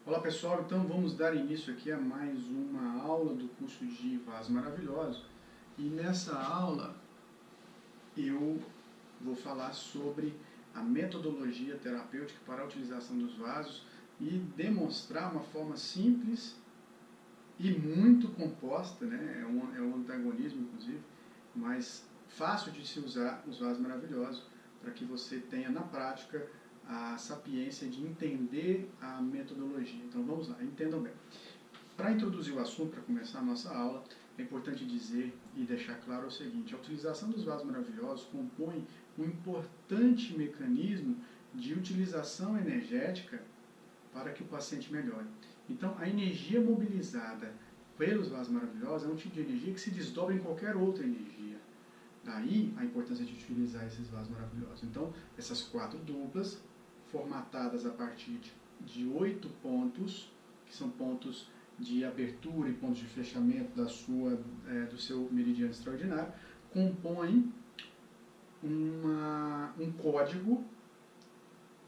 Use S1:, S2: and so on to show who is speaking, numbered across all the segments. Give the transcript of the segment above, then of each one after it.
S1: Olá pessoal, então vamos dar início aqui a mais uma aula do curso de Vasos Maravilhosos. E nessa aula eu vou falar sobre a metodologia terapêutica para a utilização dos vasos e demonstrar uma forma simples e muito composta, né? É um antagonismo inclusive, mas fácil de se usar os vasos maravilhosos para que você tenha na prática a sapiência de entender a metodologia. Então vamos lá, entendam bem. Para introduzir o assunto, para começar a nossa aula, é importante dizer e deixar claro o seguinte: a utilização dos vasos maravilhosos compõe um importante mecanismo de utilização energética para que o paciente melhore. Então, a energia mobilizada pelos vasos maravilhosos é um tipo de energia que se desdobra em qualquer outra energia. Daí a importância de utilizar esses vasos maravilhosos. Então, essas 4 duplas, formatadas a partir de 8 pontos, que são pontos de abertura e pontos de fechamento do seu meridiano extraordinário, compõem um código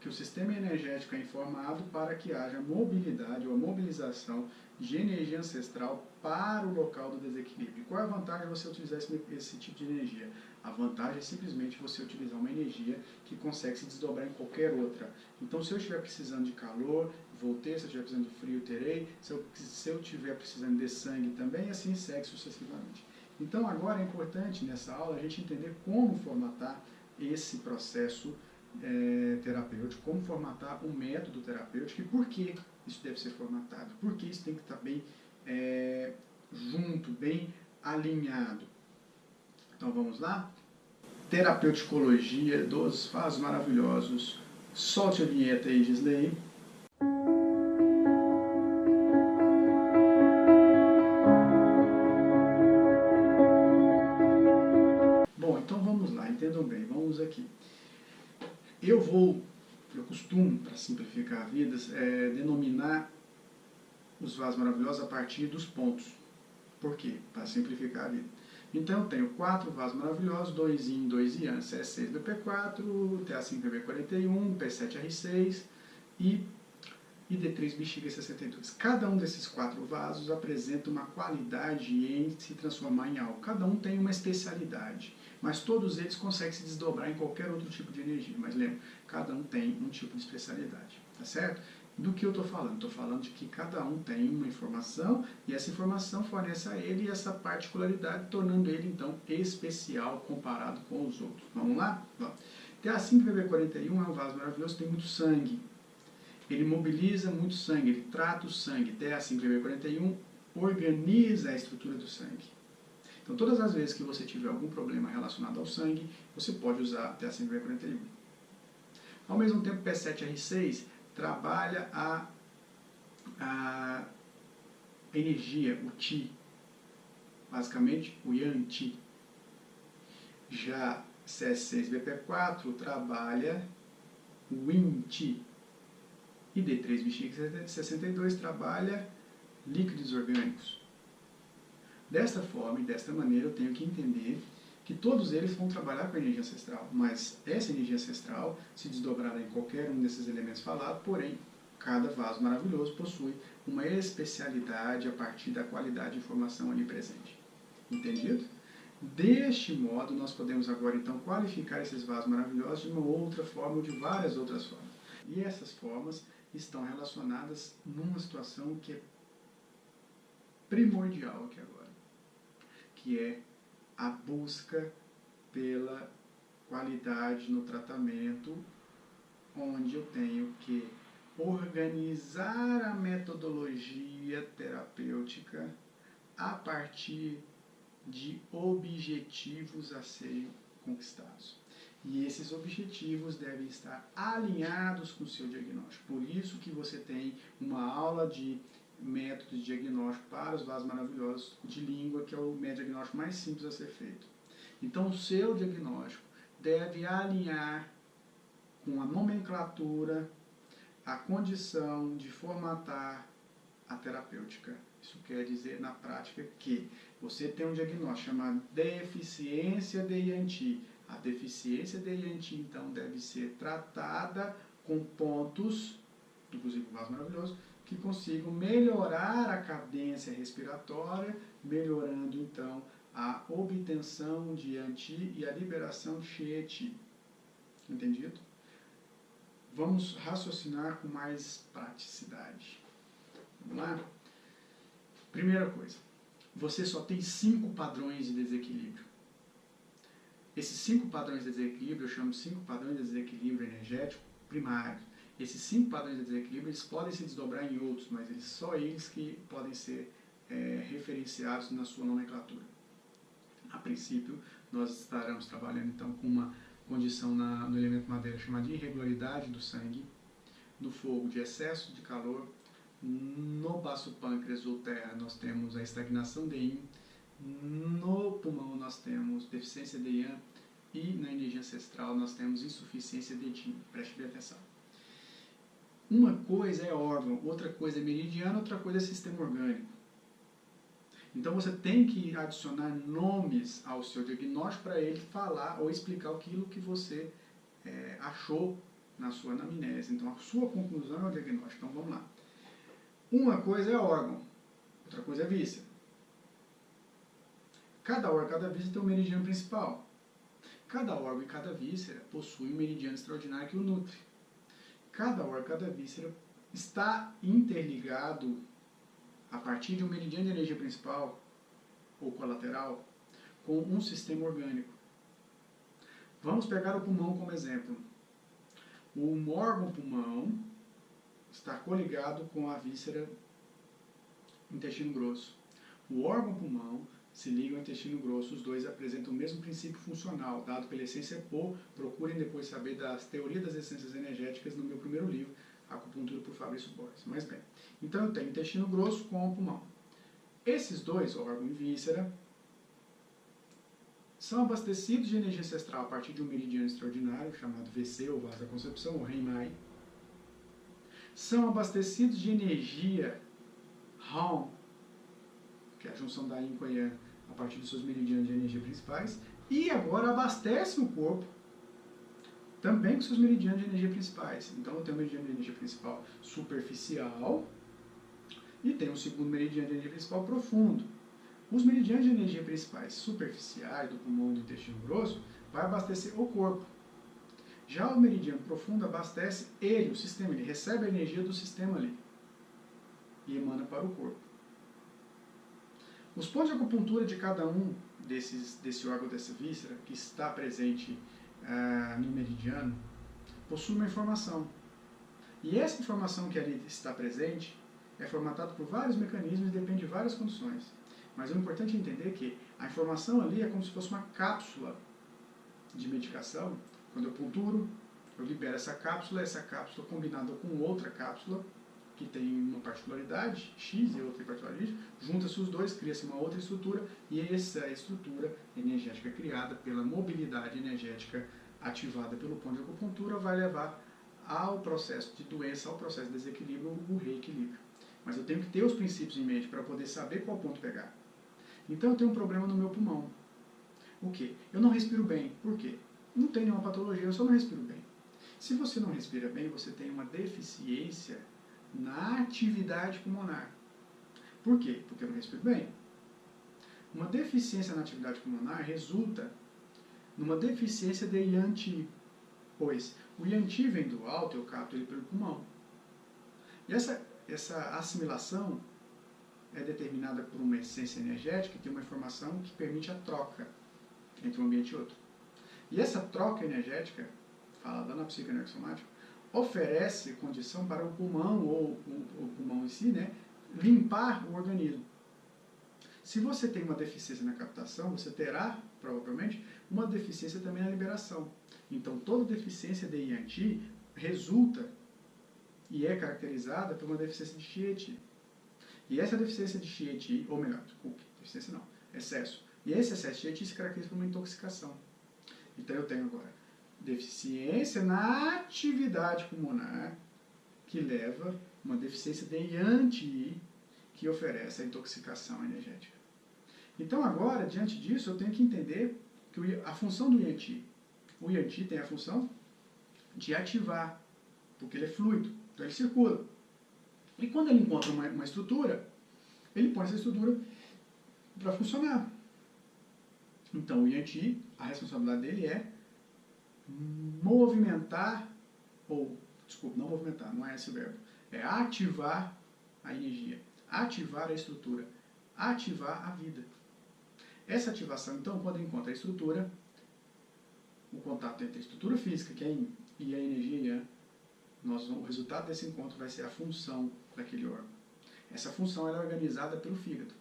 S1: que o sistema energético é informado para que haja mobilidade ou a mobilização de energia ancestral para o local do desequilíbrio. Qual é a vantagem de você utilizar esse tipo de energia? A vantagem é simplesmente você utilizar uma energia que consegue se desdobrar em qualquer outra. Então, se eu estiver precisando de calor, vou ter; se eu estiver precisando de frio, terei; se eu estiver precisando de sangue também, assim segue sucessivamente. Então, agora é importante nessa aula a gente entender como formatar esse processo terapêutico, como formatar um método terapêutico e por que isso deve ser formatado, por que isso tem que estar bem junto, bem alinhado. Então vamos lá? Terapeuticologia dos vasos maravilhosos. Solte a vinheta aí, Gisley. Bom, então vamos lá, entendam bem, vamos aqui. Eu costumo, para simplificar a vida, denominar os vasos maravilhosos a partir dos pontos. Por quê? Para simplificar a vida. Então eu tenho 4 vasos maravilhosos, 2 Yin, 2 Yang, CS6 BP4, TA5PB41, P7R6 e ID3 Bexiga 62. Cada um desses 4 vasos apresenta uma qualidade em se transformar em algo. Cada um tem uma especialidade, mas todos eles conseguem se desdobrar em qualquer outro tipo de energia. Mas lembra, cada um tem um tipo de especialidade, tá certo? Do que eu estou falando? Estou falando de que cada um tem uma informação e essa informação fornece a ele essa particularidade, tornando ele, então, especial comparado com os outros. Vamos lá? Vamos. TA5PB41 é um vaso maravilhoso, tem muito sangue. Ele mobiliza muito sangue, ele trata o sangue. TA5PB41 organiza a estrutura do sangue. Então, todas as vezes que você tiver algum problema relacionado ao sangue, você pode usar TA5PB41. Ao mesmo tempo, P7R6 trabalha a energia, o Qi, basicamente o Yang Qi. Já CS6BP4 trabalha o Yin Qi. E D3-Bexiga-62 trabalha líquidos orgânicos. Desta forma e desta maneira eu tenho que entender que todos eles vão trabalhar com a energia ancestral, mas essa energia ancestral se desdobrará em qualquer um desses elementos falados, porém, cada vaso maravilhoso possui uma especialidade a partir da qualidade de informação ali presente. Entendido? Deste modo, nós podemos agora, então, qualificar esses vasos maravilhosos de uma outra forma ou de várias outras formas. E essas formas estão relacionadas numa situação que é primordial aqui agora, que é a busca pela qualidade no tratamento, onde eu tenho que organizar a metodologia terapêutica a partir de objetivos a serem conquistados. E esses objetivos devem estar alinhados com o seu diagnóstico. Por isso que você tem uma aula de método de diagnóstico para os vasos maravilhosos de língua, que é o método diagnóstico mais simples a ser feito. Então, o seu diagnóstico deve alinhar com a nomenclatura, a condição de formatar a terapêutica. Isso quer dizer, na prática, que você tem um diagnóstico chamado deficiência de Yang Qi. A deficiência de Yang Qi, então, deve ser tratada com pontos inclusive o vaso maravilhoso, que consigam melhorar a cadência respiratória, melhorando então a obtenção de Yanqi e a liberação de Xie. Entendido? Vamos raciocinar com mais praticidade. Vamos lá? Primeira coisa, você só tem 5 padrões de desequilíbrio. Esses 5 padrões de desequilíbrio eu chamo de 5 padrões de desequilíbrio energético primários. Esses 5 padrões de desequilíbrio eles podem se desdobrar em outros, mas só eles que podem ser referenciados na sua nomenclatura. A princípio, nós estaremos trabalhando então com uma condição no elemento madeira chamada de irregularidade do sangue, no fogo de excesso de calor, no baço pâncreas ou terra nós temos a estagnação de Yin, no pulmão nós temos deficiência de Yang e na energia ancestral nós temos insuficiência de Qi. Preste bem atenção. Uma coisa é órgão, outra coisa é meridiano, outra coisa é sistema orgânico. Então você tem que adicionar nomes ao seu diagnóstico para ele falar ou explicar aquilo que você achou na sua anamnese. Então a sua conclusão é o diagnóstico. Então vamos lá. Uma coisa é órgão, outra coisa é víscera. Cada órgão, cada víscera tem um meridiano principal. Cada órgão e cada víscera possui um meridiano extraordinário que o nutre. Cada órgão, cada víscera está interligado a partir de um meridiano de energia principal ou colateral com um sistema orgânico. Vamos pegar o pulmão como exemplo. O órgão pulmão está coligado com a víscera intestino grosso. O órgão pulmão se liga ao intestino grosso, os dois apresentam o mesmo princípio funcional, dado pela essência Po. Procurem depois saber das teorias das essências energéticas no meu primeiro livro, Acupuntura por Fabrício Borges. Mas bem, então eu tenho intestino grosso com o pulmão. Esses dois, órgão e víscera, são abastecidos de energia ancestral a partir de um meridiano extraordinário, chamado VC, ou vaso da concepção, ou Renmai. São abastecidos de energia Hong, que é a junção da Yin com a Yang, a partir dos seus meridianos de energia principais, e agora abastece o corpo também com seus meridianos de energia principais. Então eu tenho um meridiano de energia principal superficial e tenho um segundo meridiano de energia principal profundo. Os meridianos de energia principais superficiais do pulmão e do intestino grosso vai abastecer o corpo. Já o meridiano profundo abastece ele, o sistema, ele recebe a energia do sistema ali e emana para o corpo. Os pontos de acupuntura de cada um desse órgão, dessa víscera, que está presente no meridiano, possui uma informação. E essa informação que ali está presente é formatada por vários mecanismos e depende de várias condições. Mas o importante é entender que a informação ali é como se fosse uma cápsula de medicação. Quando eu punturo, eu libero essa cápsula combinada com outra cápsula, que tem uma particularidade X e outra particularidade, junta-se os dois, cria-se uma outra estrutura, e essa estrutura energética criada pela mobilidade energética ativada pelo ponto de acupuntura vai levar ao processo de doença, ao processo de desequilíbrio, o reequilíbrio. Mas eu tenho que ter os princípios em mente para poder saber qual ponto pegar. Então eu tenho um problema no meu pulmão. O quê? Eu não respiro bem. Por quê? Não tem nenhuma patologia, eu só não respiro bem. Se você não respira bem, você tem uma deficiência na atividade pulmonar. Por quê? Porque eu não respiro bem. Uma deficiência na atividade pulmonar resulta numa deficiência de Yanqi, pois o Yanqi vem do alto, eu capto ele pelo pulmão. E essa assimilação é determinada por uma essência energética que tem uma informação que permite a troca entre um ambiente e outro. E essa troca energética, falada na psicoenergossomática, oferece condição para o pulmão, ou o pulmão em si, né, limpar o organismo. Se você tem uma deficiência na captação, você terá, provavelmente, uma deficiência também na liberação. Então, toda deficiência de Yanqi resulta e é caracterizada por uma deficiência de Xie. E essa deficiência de Xie, ou melhor, deficiência não, excesso. E esse excesso de Xie se caracteriza por uma intoxicação. Então, eu tenho agora deficiência na atividade pulmonar, que leva uma deficiência de Yanqi, que oferece a intoxicação energética. Então agora, diante disso, eu tenho que entender que a função do Yanqi, o Yanqi tem a função de ativar, porque ele é fluido. Então ele circula. E quando ele encontra uma estrutura, ele põe essa estrutura para funcionar. Então o Yang, a responsabilidade dele é movimentar, desculpa, não movimentar, não é esse o verbo, é ativar a energia, ativar a estrutura, ativar a vida. Essa ativação, então, quando encontra a estrutura, o contato entre a estrutura física, que é Yin, e a energia Yang, o resultado desse encontro vai ser a função daquele órgão. Essa função ela é organizada pelo fígado.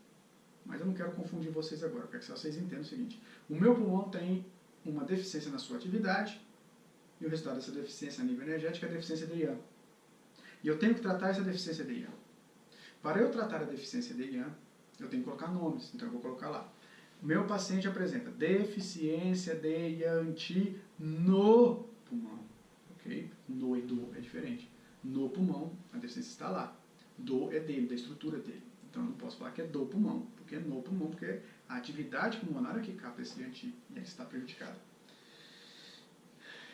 S1: Mas eu não quero confundir vocês agora, eu quero que vocês entendam o seguinte. O meu pulmão tem uma deficiência na sua atividade, e o resultado dessa deficiência a nível energético é a deficiência de Yang. E eu tenho que tratar essa deficiência de Yang. Para eu tratar a deficiência de Yang, eu tenho que colocar nomes, então eu vou colocar lá. Meu paciente apresenta deficiência de Yang Qi no pulmão. Ok? No e do é diferente. No pulmão, a deficiência está lá. Do é dele, da estrutura dele. Então eu não posso falar que é do pulmão, porque é no pulmão, porque a atividade pulmonar é que capta esse Yang Qi e aí está prejudicada.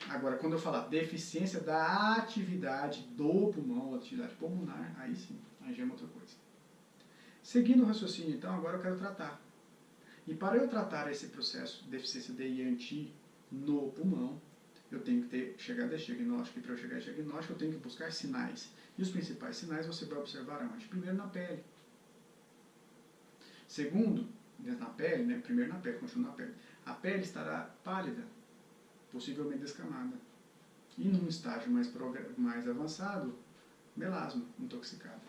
S1: Agora, quando eu falar deficiência da atividade do pulmão, atividade pulmonar, aí sim, aí já é uma outra coisa. Seguindo o raciocínio, então, agora eu quero tratar. E para eu tratar esse processo de deficiência de Yang Qi no pulmão, eu tenho que chegar a esse diagnóstico, e para eu chegar a esse diagnóstico, eu tenho que buscar sinais. E os principais sinais você vai observar onde? Primeiro na pele. Segundo, na pele, né? Primeiro na pele, continua na pele. A pele estará pálida, possivelmente descamada. E num estágio mais avançado, melasma, intoxicado.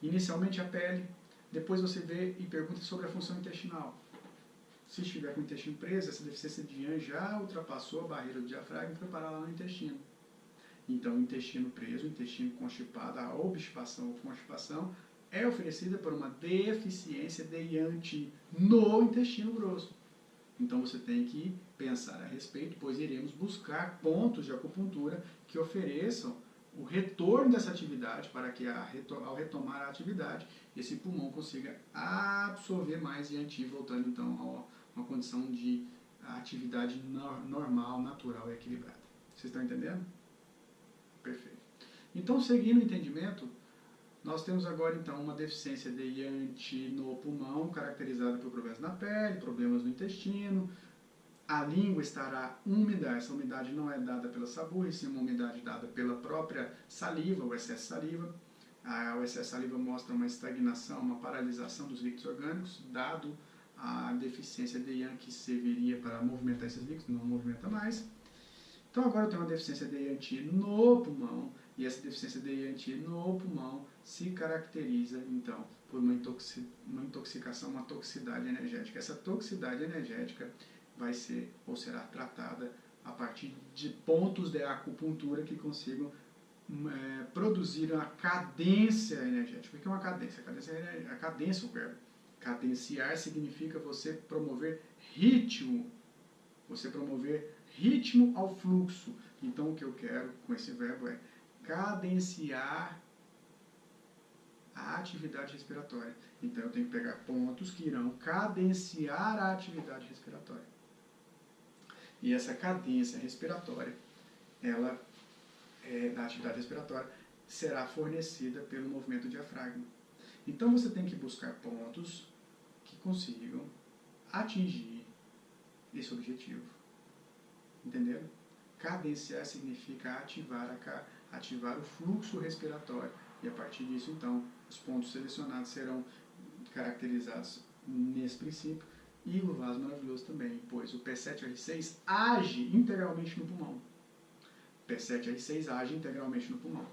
S1: Inicialmente a pele, depois você vê e pergunta sobre a função intestinal. Se estiver com o intestino preso, essa deficiência de Yang já ultrapassou a barreira do diafragma e foi parar lá no intestino. Então, o intestino preso, o intestino constipado, a obstipação ou constipação é oferecida por uma deficiência de Yang Qi no intestino grosso. Então, você tem que pensar a respeito, pois iremos buscar pontos de acupuntura que ofereçam o retorno dessa atividade para que, ao retomar a atividade, esse pulmão consiga absorver mais Yang Qi, voltando então a uma condição de atividade normal, natural e equilibrada. Vocês estão entendendo? Perfeito. Então, seguindo o entendimento, nós temos agora então uma deficiência de Yang Qi no pulmão, caracterizada por problemas na pele, problemas no intestino. A língua estará úmida, essa umidade não é dada pela saburra, sim uma umidade dada pela própria saliva, o excesso de saliva. O excesso de saliva mostra uma estagnação, uma paralisação dos líquidos orgânicos, dado a deficiência de Yang que serviria para movimentar esses líquidos, não movimenta mais. Então agora eu tenho uma deficiência de Yang Qi no pulmão, e essa deficiência de Yang Qi no pulmão se caracteriza, então, por uma intoxicação, uma toxicidade energética. Essa toxicidade energética vai ser ou será tratada a partir de pontos de acupuntura que consigam produzir uma cadência energética. O que é uma cadência? A cadência é o verbo. Cadenciar significa você promover ritmo. Você promover ritmo ao fluxo. Então, o que eu quero com esse verbo é cadenciar a atividade respiratória. Então, eu tenho que pegar pontos que irão cadenciar a atividade respiratória. E essa cadência respiratória, ela, da atividade respiratória, será fornecida pelo movimento diafragma. Então, você tem que buscar pontos que consigam atingir esse objetivo. Entenderam? Cadenciar significa ativar o fluxo respiratório. E a partir disso, então, os pontos selecionados serão caracterizados nesse princípio. E o vaso maravilhoso também, pois o P7R6 age integralmente no pulmão. O P7R6 age integralmente no pulmão.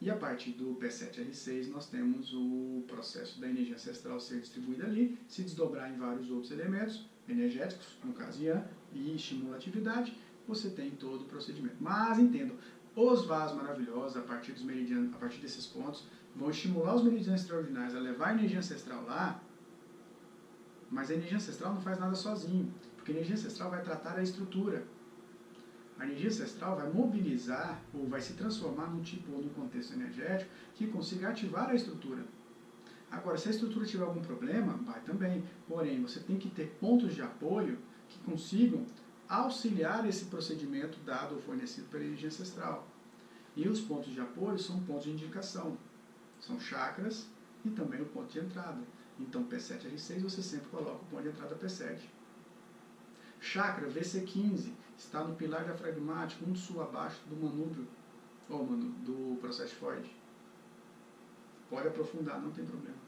S1: E a partir do P7R6 nós temos o processo da energia ancestral ser distribuída ali, se desdobrar em vários outros elementos energéticos, no caso Yang, e estimula a atividade, você tem todo o procedimento. Mas entendam, os vasos maravilhosos, a partir dos meridianos, a partir desses pontos, vão estimular os meridianos extraordinários a levar a energia ancestral lá, mas a energia ancestral não faz nada sozinho, porque a energia ancestral vai tratar a estrutura. A energia ancestral vai mobilizar ou vai se transformar num tipo ou num contexto energético que consiga ativar a estrutura. Agora, se a estrutura tiver algum problema, vai também. Porém, você tem que ter pontos de apoio que consigam auxiliar esse procedimento dado ou fornecido pela energia ancestral. E os pontos de apoio são pontos de indicação, são chakras e também o ponto de entrada. Então, P7R6 você sempre coloca o ponto de entrada P7. Chakra VC15 está no pilar diafragmático, um sul abaixo do manúbio, do processo Freud. Pode aprofundar, não tem problema.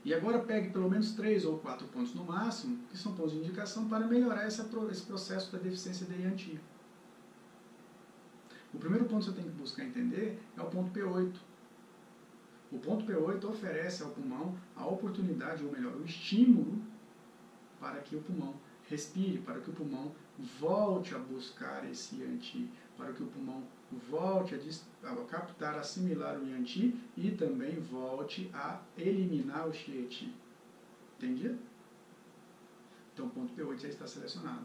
S1: E agora pegue pelo menos 3 ou 4 pontos no máximo, que são pontos de indicação, para melhorar esse processo da deficiência de Yanti. O primeiro ponto que você tem que buscar entender é o ponto P8. O ponto P8 oferece ao pulmão a oportunidade, ou melhor, o estímulo para que o pulmão respire, para que o pulmão volte a buscar esse Yanti, para que o pulmão volte a captar, assimilar o Yanti e também volte a eliminar o Shieti. Entendido? Então o ponto P8 já está selecionado.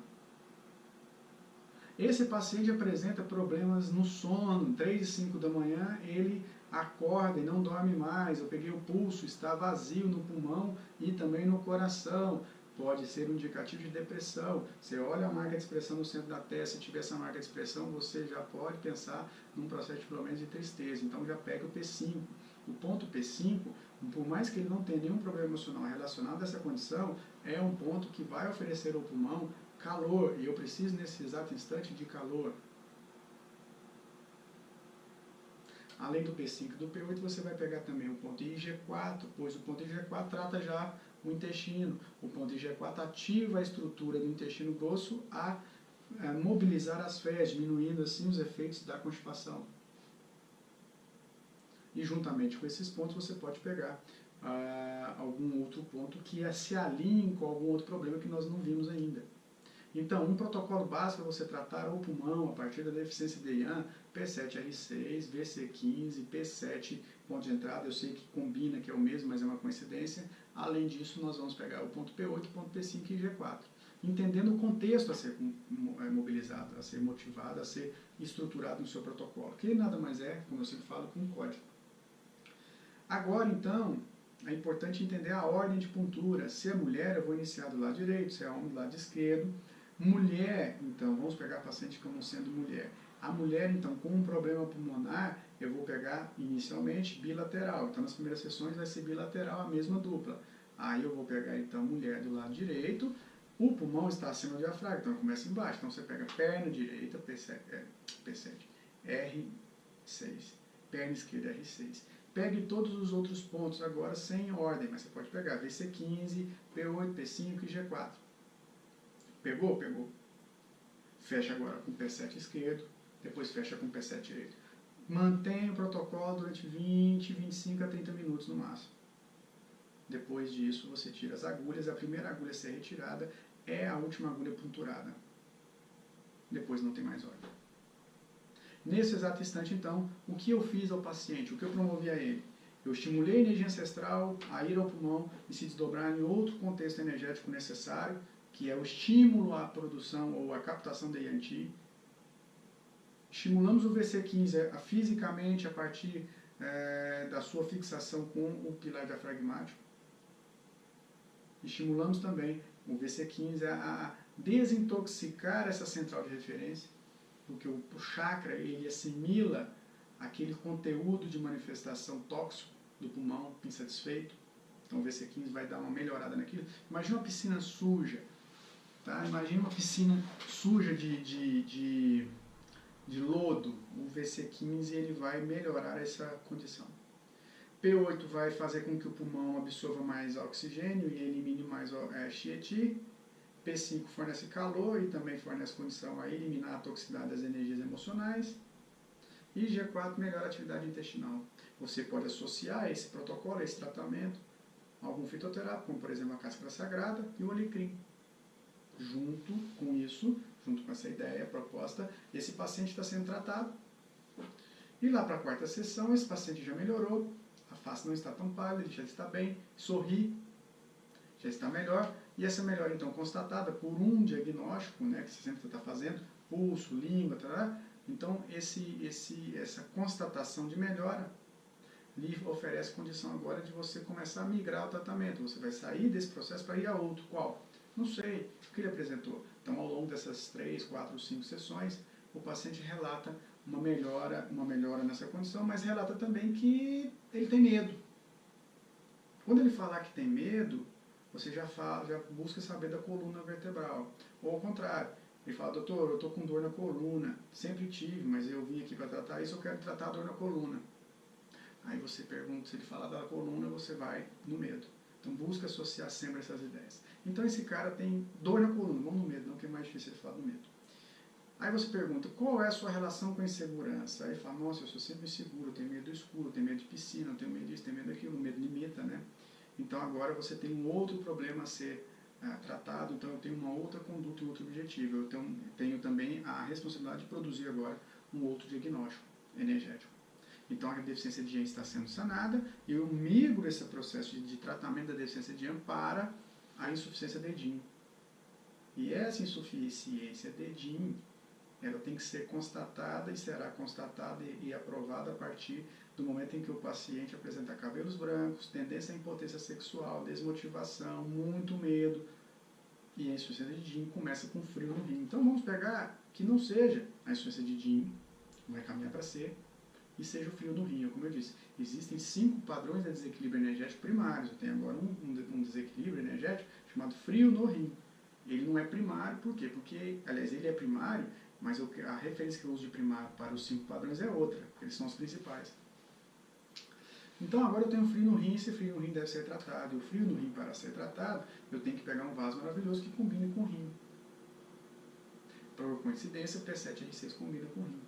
S1: Esse paciente apresenta problemas no sono, 3 e 5 da manhã, ele acorda e não dorme mais, eu peguei o pulso, está vazio no pulmão e também no coração. Pode ser um indicativo de depressão. Você olha a marca de expressão no centro da testa, se tiver essa marca de expressão, você já pode pensar num processo de problemas de tristeza. Então já pega o P5. O ponto P5, por mais que ele não tenha nenhum problema emocional relacionado a essa condição, é um ponto que vai oferecer ao pulmão calor, e eu preciso nesse exato instante de calor. Além do P5 e do P8, você vai pegar também o ponto IG4, pois o ponto IG4 trata já o intestino. O ponto IG4 ativa a estrutura do intestino grosso a mobilizar as fezes, diminuindo assim os efeitos da constipação. E juntamente com esses pontos você pode pegar algum outro ponto que se alinhe com algum outro problema que nós não vimos ainda. Então, um protocolo básico é você tratar o pulmão a partir da deficiência de IAN, P7R6, VC15, P7, ponto de entrada, eu sei que combina, que é o mesmo, mas é uma coincidência. Além disso, nós vamos pegar o ponto P8, ponto P5 e G4, entendendo o contexto a ser mobilizado, a ser motivado, a ser estruturado no seu protocolo, que nada mais é, como eu sempre falo, que um código. Agora, então, é importante entender a ordem de puntura. Se é mulher, eu vou iniciar do lado direito, se é homem, do lado esquerdo. Mulher, então, vamos pegar a paciente como sendo mulher. A mulher, então, com um problema pulmonar, eu vou pegar inicialmente bilateral. Então, nas primeiras sessões vai ser bilateral, a mesma dupla. Aí eu vou pegar, então, mulher do lado direito. O pulmão está acima do diafragma, então começa embaixo. Então, você pega perna direita, P7, R6. Perna esquerda, R6. Pegue todos os outros pontos agora sem ordem, mas você pode pegar VC15, P8, P5 e G4. Pegou? Pegou. Fecha agora com P7 esquerdo, depois fecha com P7 direito. Mantenha o protocolo durante 20, 25 a 30 minutos no máximo. Depois disso, você tira as agulhas. A primeira agulha a ser retirada é a última agulha punturada. Depois não tem mais ordem. Nesse exato instante, então, o que eu fiz ao paciente? O que eu promovi a ele? Eu estimulei a energia ancestral a ir ao pulmão e se desdobrar em outro contexto energético necessário, que é o estímulo à produção ou à captação de Yanti. Estimulamos o VC15 fisicamente a partir da sua fixação com o pilar diafragmático. Estimulamos também o VC15 a desintoxicar essa central de referência, porque o chakra ele assimila aquele conteúdo de manifestação tóxico do pulmão insatisfeito. Então o VC15 vai dar uma melhorada naquilo. Imagina uma piscina suja. Tá? Imagina uma piscina suja de lodo. O VC15 ele vai melhorar essa condição. P8 vai fazer com que o pulmão absorva mais oxigênio e elimine mais Shieti. P5 fornece calor e também fornece condição a eliminar a toxicidade das energias emocionais. E G4 melhora a atividade intestinal. Você pode associar esse protocolo, esse tratamento, a algum fitoterápico, como por exemplo a cáscara sagrada e o alecrim. Junto com isso, junto com essa ideia, a proposta, esse paciente está sendo tratado. E lá para a quarta sessão, esse paciente já melhorou, a face não está tão pálida, ele já está bem, sorri, já está melhor. E essa melhora, então, constatada por um diagnóstico, né, que você sempre está fazendo, pulso, língua, tá? Então, essa constatação de melhora lhe oferece condição agora de você começar a migrar o tratamento. Você vai sair desse processo para ir a outro. Qual? Não sei. O que ele apresentou? Então, ao longo dessas 3, 4, 5 sessões, o paciente relata uma melhora nessa condição, mas relata também que ele tem medo. Quando ele falar que tem medo, você já busca saber da coluna vertebral. Ou ao contrário, ele fala, doutor, eu estou com dor na coluna, sempre tive, mas eu vim aqui para tratar isso, eu quero tratar a dor na coluna. Aí você pergunta, se ele falar da coluna, você vai no medo. Então busca associar sempre essas ideias. Então esse cara tem dor na coluna, vamos no medo, não que é mais difícil ele falar do medo. Aí você pergunta, qual é a sua relação com a insegurança? Aí ele fala, nossa, eu sou sempre inseguro, eu tenho medo do escuro, eu tenho medo de piscina, eu tenho medo disso, tenho medo daquilo, o medo limita, né? Então agora você tem um outro problema a ser tratado, então eu tenho uma outra conduta e outro objetivo. Eu tenho também a responsabilidade de produzir agora um outro diagnóstico energético. Então a deficiência de Yin está sendo sanada e eu migro esse processo de tratamento da deficiência de Yin para a insuficiência de Yin. E essa insuficiência de Yin, ela tem que ser constatada e será constatada e aprovada a partir do momento em que o paciente apresentar cabelos brancos, tendência à impotência sexual, desmotivação, muito medo, e a insuficiência de Yin começa com frio no rim. Então vamos pegar que não seja a insuficiência de Yin, vai caminhar para ser, e seja o frio no rim. Como eu disse, existem 5 padrões de desequilíbrio energético primários. Eu tenho agora um desequilíbrio energético chamado frio no rim. Ele não é primário, por quê? Porque, aliás, ele é primário, mas a referência que eu uso de primário para os 5 padrões é outra, porque eles são os principais. Então agora eu tenho frio no rim, esse frio no rim deve ser tratado. E o frio no rim, para ser tratado, eu tenho que pegar um vaso maravilhoso que combine com o rim. Por coincidência, o P7R6 combina com o rim.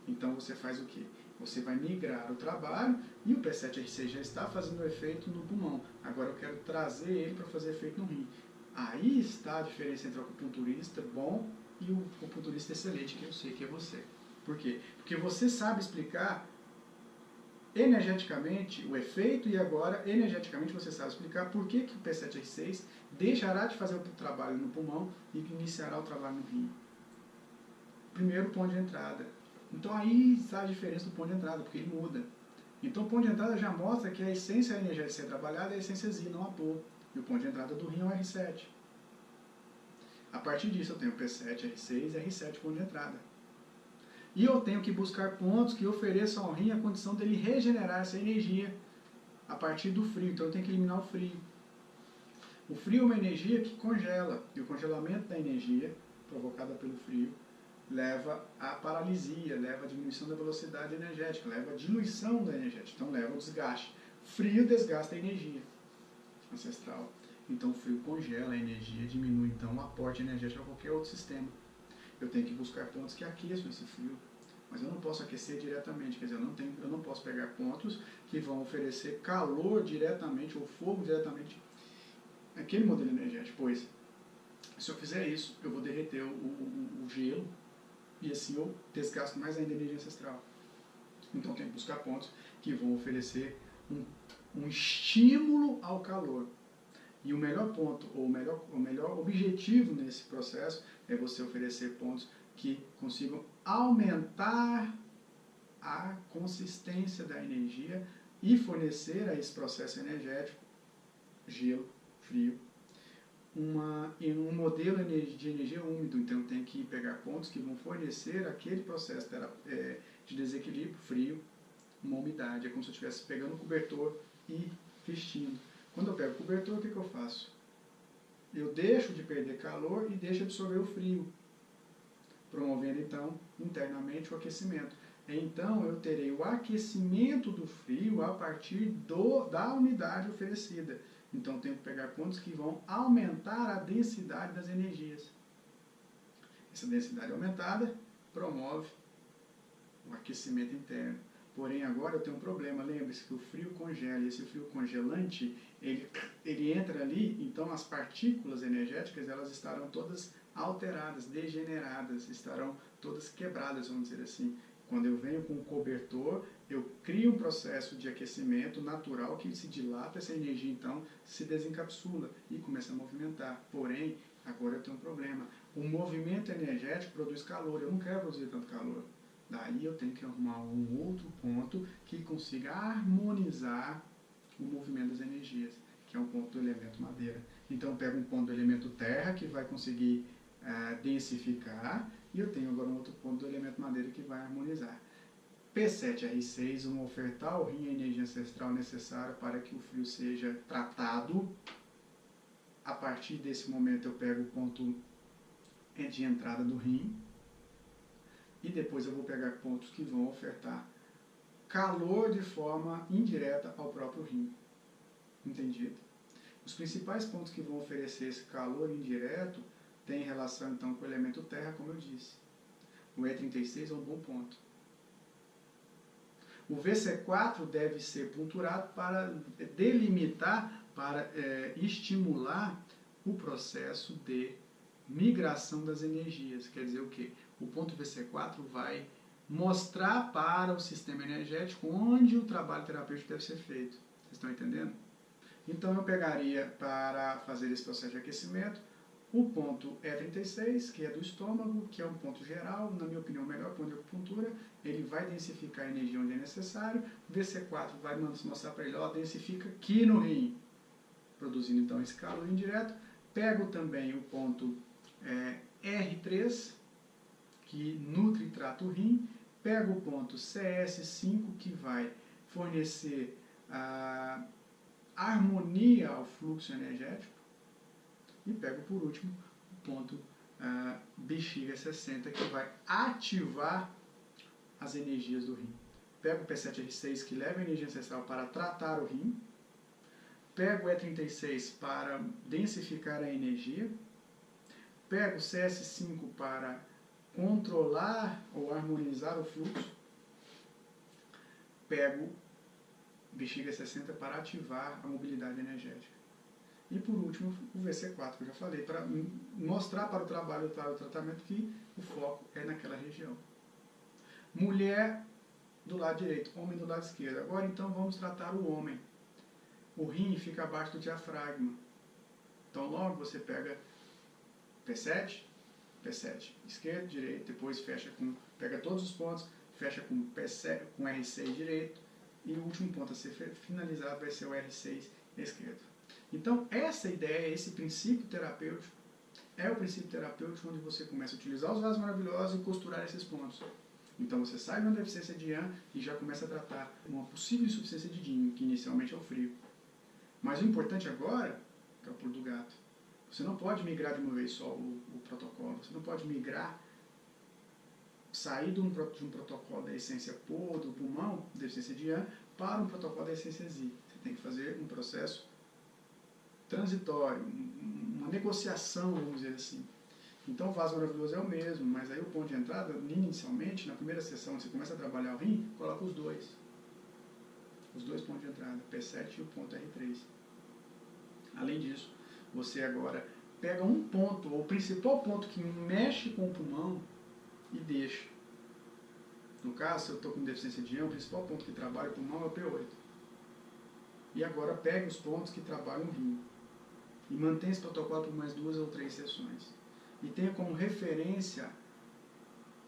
S1: Então você faz o quê? Você vai migrar o trabalho e o P7R6 já está fazendo efeito no pulmão. Agora eu quero trazer ele para fazer efeito no rim. Aí está a diferença entre o acupunturista bom e o acupunturista excelente, que eu sei que é você. Por quê? Porque você sabe explicar energeticamente o efeito e agora energeticamente você sabe explicar por que o P7R6 deixará de fazer o trabalho no pulmão e iniciará o trabalho no rim. Primeiro ponto de entrada. Então aí está a diferença do ponto de entrada, porque ele muda. Então o ponto de entrada já mostra que a essência energética a ser trabalhada é a essência Z, não a pô. E o ponto de entrada do rim é o R7. A partir disso eu tenho P7, R6 e R7 ponto de entrada. E eu tenho que buscar pontos que ofereçam ao rim a condição dele regenerar essa energia a partir do frio. Então eu tenho que eliminar o frio. O frio é uma energia que congela. E o congelamento da energia provocada pelo frio leva à paralisia, leva à diminuição da velocidade energética, leva à diluição da energética, então leva ao desgaste. Frio desgasta a energia ancestral. Então o frio congela a energia, diminui então o aporte energético a qualquer outro sistema. Eu tenho que buscar pontos que aqueçam esse frio, mas eu não posso aquecer diretamente, quer dizer, eu não posso pegar pontos que vão oferecer calor diretamente ou fogo diretamente naquele modelo energético, pois se eu fizer isso, eu vou derreter o gelo, e assim eu desgasto mais ainda a energia ancestral. Então eu tenho que buscar pontos que vão oferecer um estímulo ao calor. E o melhor ponto, ou o melhor objetivo nesse processo é você oferecer pontos que consigam aumentar a consistência da energia e fornecer a esse processo energético, gelo, frio, um modelo de energia úmido. Então tem que pegar pontos que vão fornecer aquele processo de desequilíbrio, frio, uma umidade. É como se eu estivesse pegando um cobertor e vestindo. Quando eu pego o cobertor, o que eu faço? Eu deixo de perder calor e deixo de absorver o frio, promovendo então internamente o aquecimento. Então eu terei o aquecimento do frio a partir da umidade oferecida. Então, tenho que pegar pontos que vão aumentar a densidade das energias. Essa densidade aumentada promove o aquecimento interno. Porém, agora eu tenho um problema. Lembre-se que o frio congela. E esse frio congelante, ele entra ali, então as partículas energéticas elas estarão todas alteradas, degeneradas, estarão todas quebradas, vamos dizer assim. Quando eu venho com o cobertor, eu crio um processo de aquecimento natural que se dilata, essa energia então se desencapsula e começa a movimentar. Porém, agora eu tenho um problema. O movimento energético produz calor, eu não quero produzir tanto calor. Daí eu tenho que arrumar um outro ponto que consiga harmonizar o movimento das energias, que é um ponto do elemento madeira. Então eu pego um ponto do elemento terra que vai conseguir densificar, E eu tenho agora um outro ponto do elemento madeira que vai harmonizar. P7R6, vamos ofertar ao rim a energia ancestral necessária para que o frio seja tratado. A partir desse momento eu pego o ponto de entrada do rim e depois eu vou pegar pontos que vão ofertar calor de forma indireta ao próprio rim. Entendido? Os principais pontos que vão oferecer esse calor indireto têm relação então com o elemento terra, como eu disse. O E36 é um bom ponto. O VC4 deve ser ponturado para delimitar, para estimular o processo de migração das energias. Quer dizer o quê? O ponto VC4 vai mostrar para o sistema energético onde o trabalho terapêutico deve ser feito. Vocês estão entendendo? Então eu pegaria, para fazer esse processo de aquecimento, o ponto E36, que é do estômago, que é um ponto geral, na minha opinião, o melhor ponto de acupuntura. Ele vai densificar a energia onde é necessário. O VC4 vai mostrar para ele, ó, densifica aqui no rim, produzindo então esse calor indireto. Pego também o ponto R3, que nutre e trata o rim. Pego o ponto CS5, que vai fornecer harmonia ao fluxo energético. E pego por último o ponto bexiga 60, que vai ativar as energias do rim. Pego o P7R6, que leva a energia ancestral para tratar o rim. Pego o E36 para densificar a energia. Pego o CS5 para controlar ou harmonizar o fluxo. Pego bexiga 60 para ativar a mobilidade energética. E por último, o VC4, que eu já falei, para mostrar para o trabalho, para o tratamento, que o foco é naquela região. Mulher do lado direito, homem do lado esquerdo. Agora então vamos tratar o homem. O rim fica abaixo do diafragma. Então logo você pega P7, esquerdo, direito, depois pega todos os pontos, fecha com P7, com R6 direito, e o último ponto a ser finalizado vai ser o R6 esquerdo. Então, essa ideia, esse princípio terapêutico, é o princípio terapêutico onde você começa a utilizar os vasos maravilhosos e costurar esses pontos. Então, você sai de uma deficiência de Yang e já começa a tratar uma possível insuficiência de Yin, que inicialmente é o frio. Mas o importante agora é o pulo do gato. Você não pode migrar de uma vez só o protocolo. Você não pode migrar, sair de um protocolo da essência Po, do pulmão, deficiência de Yang, para um protocolo da essência Zi. Você tem que fazer um processo transitório, uma negociação, vamos dizer assim. Então o vaso maravilhoso é o mesmo, mas aí o ponto de entrada, inicialmente, na primeira sessão, você começa a trabalhar o rim, coloca os dois pontos de entrada, P7 e o ponto R3. Além disso, você agora pega um ponto, ou o principal ponto que mexe com o pulmão e deixa. No caso, se eu estou com deficiência de Yang, o principal ponto que trabalha o pulmão é o P8. E agora pegue os pontos que trabalham o rim. E mantenha esse protocolo por mais 2 ou 3 sessões. E tenha como referência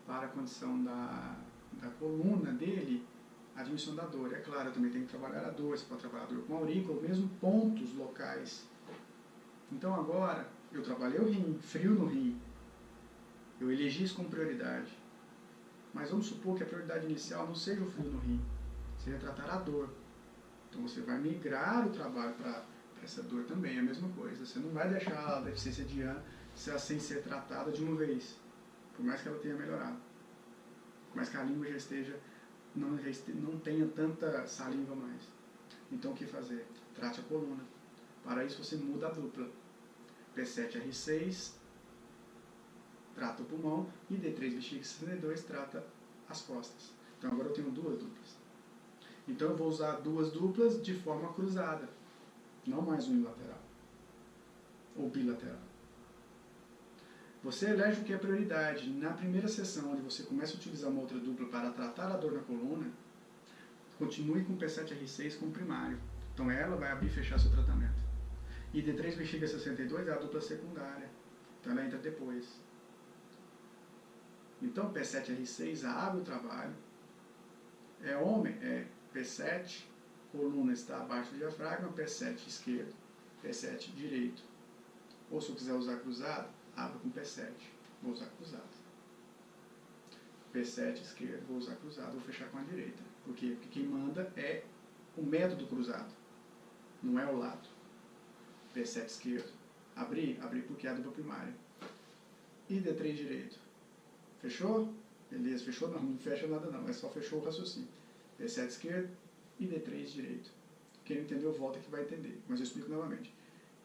S1: para a condição da coluna dele a diminuição da dor. É claro, eu também tenho que trabalhar a dor, você pode trabalhar a dor com aurícula, ou mesmo pontos locais. Então agora, eu trabalhei o rim, frio no rim. Eu elegi isso como prioridade. Mas vamos supor que a prioridade inicial não seja o frio no rim, seja tratar a dor. Então você vai migrar o trabalho para essa dor também, é a mesma coisa. Você não vai deixar a deficiência de Yang sem ser tratada de uma vez, por mais que ela tenha melhorado. Por mais que a língua já esteja, não tenha tanta saliva mais. Então o que fazer? Trate a coluna. Para isso você muda a dupla. P7R6 trata o pulmão e D3 bexiga 62 trata as costas. Então agora eu tenho 2 duplas. Então eu vou usar 2 duplas de forma cruzada, não mais unilateral ou bilateral. Você elege o que é prioridade. Na primeira sessão, onde você começa a utilizar uma outra dupla para tratar a dor na coluna, continue com P7R6 como primário. Então ela vai abrir e fechar seu tratamento. E D3 bexiga 62 é a dupla secundária. Então ela entra depois. Então P7R6 abre o trabalho. É homem, é P7, coluna está abaixo do diafragma, P7 esquerdo, P7 direito. Ou se eu quiser usar cruzado, abro com P7. Vou usar cruzado. P7 esquerdo, vou usar cruzado, vou fechar com a direita. Por quê? Porque quem manda é o método cruzado, não é o lado. P7 esquerdo, abrir porque é a dupla primária. E D3 direito. Fechou? Beleza, fechou? Não fecha nada não, é só fechou o raciocínio. P7 esquerdo e D3 direito. Quem não entendeu, volta que vai entender, mas eu explico novamente.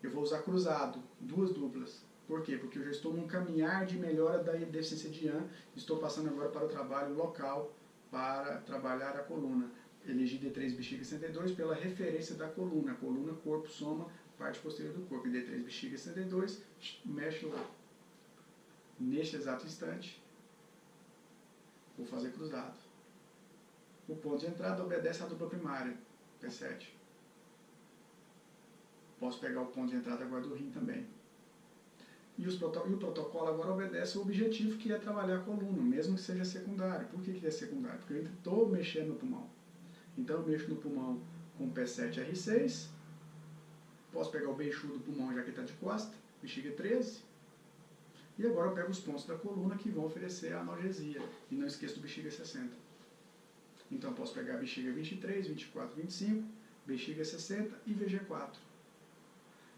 S1: Eu vou usar cruzado, duas duplas. Por quê? Porque eu já estou num caminhar de melhora da deficiência de Yan, estou passando agora para o trabalho local, para trabalhar a coluna. Elegi D3 bexiga 62 pela referência da coluna. Coluna, corpo, soma, parte posterior do corpo. E D3 bexiga 62, mexe lá. Neste exato instante, vou fazer cruzado. O ponto de entrada obedece à dupla primária, P7. Posso pegar o ponto de entrada agora do rim também. E o protocolo agora obedece ao objetivo, que é trabalhar a coluna, mesmo que seja secundário. Por que é secundário? Porque eu ainda estou mexendo no pulmão. Então eu mexo no pulmão com P7R6. Posso pegar o beixudo do pulmão, já que está de costa, bexiga 13. E agora eu pego os pontos da coluna que vão oferecer a analgesia. E não esqueço do bexiga 60. Então eu posso pegar a bexiga 23, 24, 25, bexiga 60 e VG4.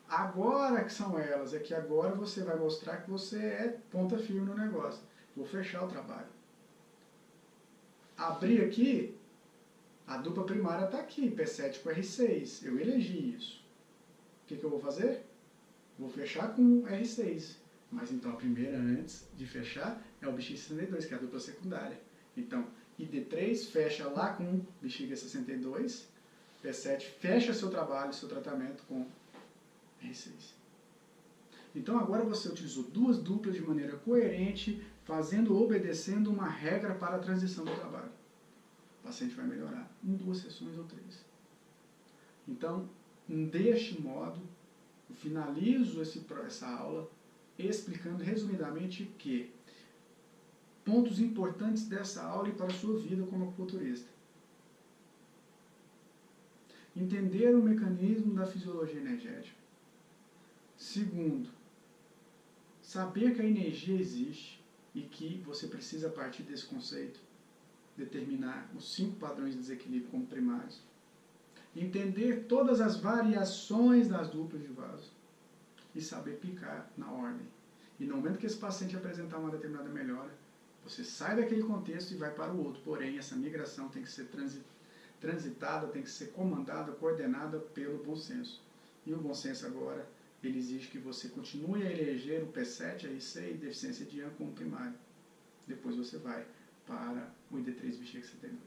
S1: Agora que são elas, é que agora você vai mostrar que você é ponta firme no negócio. Vou fechar o trabalho. Abrir aqui, a dupla primária está aqui, P7 com R6. Eu elegi isso. O que eu vou fazer? Vou fechar com R6. Mas então a primeira antes de fechar é o bexiga 62, que é a dupla secundária. Então, ID3 fecha lá com bexiga 62, P7 fecha seu trabalho, seu tratamento com R6. Então agora você utilizou duas duplas de maneira coerente, obedecendo uma regra para a transição do trabalho. O paciente vai melhorar em 2 sessões ou 3. Então, deste modo, eu finalizo essa aula explicando resumidamente que pontos importantes dessa aula e para a sua vida como acupunturista. Entender o mecanismo da fisiologia energética. Segundo, saber que a energia existe e que você precisa, a partir desse conceito, determinar os 5 padrões de desequilíbrio como primários. Entender todas as variações das duplas de vaso e saber picar na ordem. E no momento que esse paciente apresentar uma determinada melhora, você sai daquele contexto e vai para o outro. Porém, essa migração tem que ser transitada, tem que ser comandada, coordenada pelo bom senso. E o bom senso agora, ele exige que você continue a eleger o P7, a R6 e deficiência de Yan como primário. Depois você vai para o ID3 bexiga 72.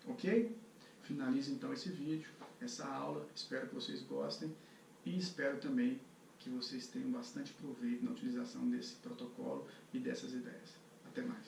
S1: Ok? Finalizo então esse vídeo, essa aula. Espero que vocês gostem e espero também que vocês tenham bastante proveito na utilização desse protocolo e dessas ideias. Até mais.